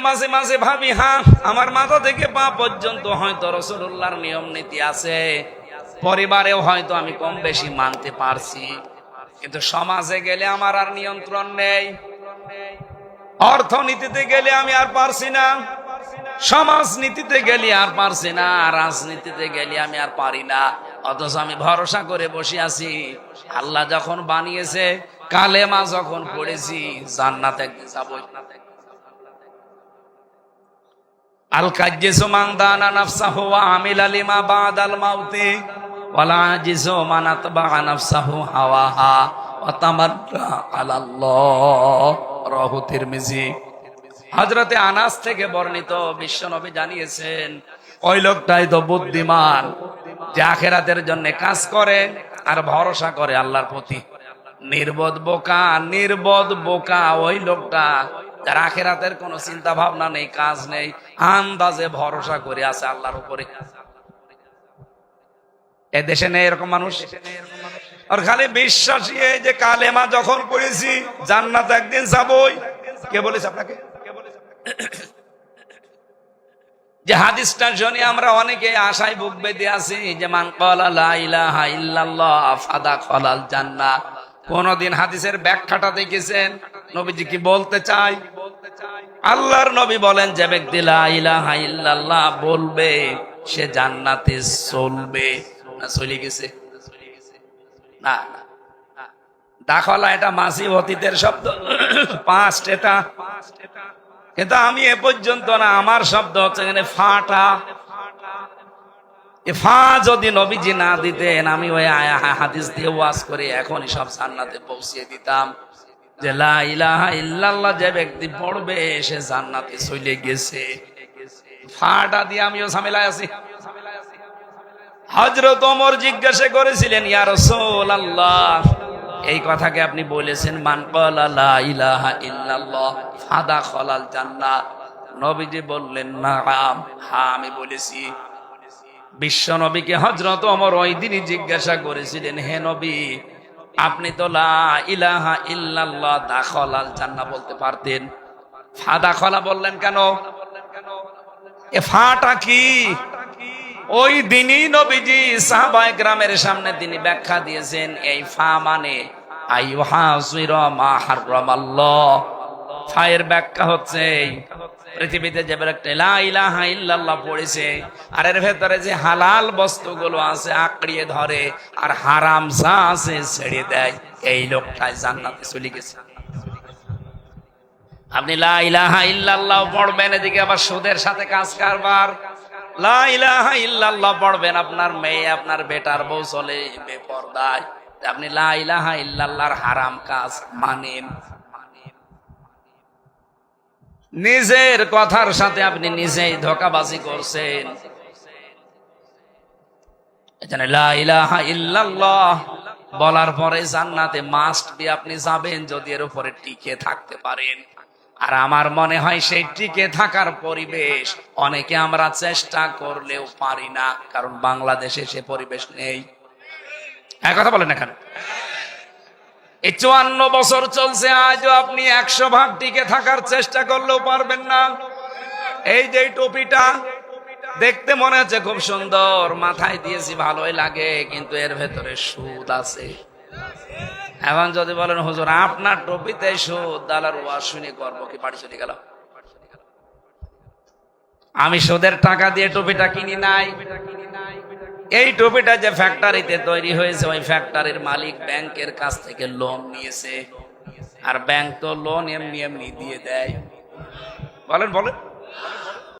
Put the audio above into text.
মাঝে মাঝে ভাবি, হ্যাঁ আমার মাথা থেকে পা পর্যন্ত হয়তো রাসূলুল্লাহর নিয়ম নীতি আছে, পরিবারেও হয়তো আমি কম বেশি মানতে পারছি, কিন্তু সমাজে গেলে আমার আর নিয়ন্ত্রণ নেই। অর্থনীতিতে গেলে আমি আর পারছি না, সমাজনীতিতে গেলে আর পারছি না, রাজনীতিতে গেলে আমি আর পারি না। অথচ আমি ভরসা করে বসে আছি, আল্লাহ যখন বানিয়েছে, কালেমা যখন পড়েছি, জান্নাতে একদিন যাবই। আল কাজ্জিসু মান দানা নাফসাহু ওয়া আমিলা লিমা বাদাল মাউতি ওয়াল আজিজু মান আতবা নাফসাহু হাওয়াহা ওয়া তামান্না আলাল্লাহ। রাহু তিরমিজি। হযরতে আনাস থেকে বর্ণিত, বিশ্বনবী জানিয়েছেন, ওই লোকটাই তো বুদ্ধিমান যে আখিরাতের জন্য কাজ করে আর ভরসা করে আল্লাহর প্রতি। নির্বোধ বোকা ওই লোকটা যার আখিরাতের কোনো চিন্তা ভাবনা নেই, কাজ নেই, আন্দাজে ভরসা করে আছে আল্লাহর উপরে। এ দেশে নেই এরকম মানুষ। আর খালি বিশ্বাসী যে কালেমা যখন পড়েছি জান্নাতে একদিন যাবই। কে বলেছে আপনাকে? যে হাদিসটা শুনে আমরা অনেকে আশায় বুক বেঁধে আছি যে মান ক্বালা লা ইলাহা ইল্লাল্লাহ ফাদাখালাল জান্নাহ। কোনদিন হাদিসের ব্যাখ্যাটা দেখেছেন? নবীজি কি বলতে চাই? আল্লাহর নবী বলেন, যে ব্যক্তি লা ইলাহা ইল্লাল্লাহ বলবে সে জান্নাতে চলবে। না চলে গেছে? না, দাখলা এটা মাসি অতীতের শব্দ, পাস্ট এটা। কিন্তু আমি এ পর্যন্ত না, আমার শব্দ হচ্ছে এখানে ফাটা। ফা যদি নবীজি না দিতেন, আমি ওই হাদিস দিয়ে ওয়াজ করে এখনই সব জান্নাতে পৌঁছিয়ে দিতাম, যে লা ইলাহা ইল্লাল্লাহ যে ব্যক্তি পড়বে সে জান্নাতে চলে গেছে। ফাটা দিয়ে আমিও ঝামেলায় আছি। হযরত ওমর জিজ্ঞাসা করেছিলেন, ইয়া রাসূলুল্লাহ, এই কথাকে আপনি বলেছেন মান ক্বালা লা ইলাহা ইল্লাল্লাহ ফাদাখালাল জান্নাহ। নবীজি বললেন, নাআম, হ্যাঁ আমি বলেছি। বিশ্ব নবীকে হযরত ওমর ওই দিনই জিজ্ঞাসা করেছিলেন, হে নবী, আপনি তো লা ইলাহা ইল্লাল্লাহ দাখালাল জান্নাহ বলতে পারতেন, ফাদাখালা বললেন কেন? এ ফাটা কি? ওই দিনই নবীজি সাহাবায়ে কেরামের সামনে তিনি ব্যাখ্যা দিয়েছেন, এই ফা মানে আইয়ুহাযিরা মা হারামাল্লাহ। ফায়ের ব্যাখ্যা হচ্ছে পৃথিবীতে যে ব্যক্তি লা ইলাহা ইল্লাল্লাহ পড়েছে আর এর ভেতরে যে হালাল বস্তুগুলো আছে আঁকড়িয়ে ধরে আর হারাম যা আছে ছেড়ে দেয়, এই লোকটাই জান্নাতে চলে গেছে। আপনি লা ইলাহা ইল্লাল্লাহ পড়বেন, এদিকে আবার সুদের সাথে কাজ কারবার। লা ইলাহা ইল্লাল্লাহ পড়বেন, আপনার মেয়ে আপনার বেটার বউ চলে বেপরদায়, আপনি লা ইলাহা ইল্লাল্লাহর হারাম কাজ মানেন। নিজের কথার সাথে আপনি নিজেই ধোঁকাবাজি করছেন। এখানে লা ইলাহা ইল্লাল্লাহ বলার পরে জান্নাতে মাস্ট বি আপনি যাবেন যদি এর উপরে টিকে থাকতে পারেন। আর আমার মনে হয় সেই টিকে থাকার পরিবেশ অনেকে আমরা চেষ্টা করলেও পারি না, কারণ বাংলাদেশে সে পরিবেশ নেই। এক কথা বলেন না কেন? এই 54 বছর চলছে, আজও আপনি 100 ভাগ টিকে থাকার চেষ্টা করলেও পারবেন না। এই যে টুপিটা দেখতে মনে হচ্ছে খুব সুন্দর, মাথায় দিয়েছি ভালোই লাগে, কিন্তু এর ভেতরে সুদ আছে। এখন যদি বলেন হুজুর আপনার টুপিতে সুদ, দালার ওয়াজ শুনে করবো কি? বাড়ি চলে গেল। আমি সুদের টাকা দিয়ে টুপিটা কিনি নাই। এই টুপিটা যে ফ্যাক্টরিতে তৈরি হয়েছে, ওই ফ্যাক্টরির মালিক ব্যাংকের কাছ থেকে লোন নিয়েছে, আর ব্যাংক তো লোন এমনি এমনি দিয়ে দেয়। বলেন বলেন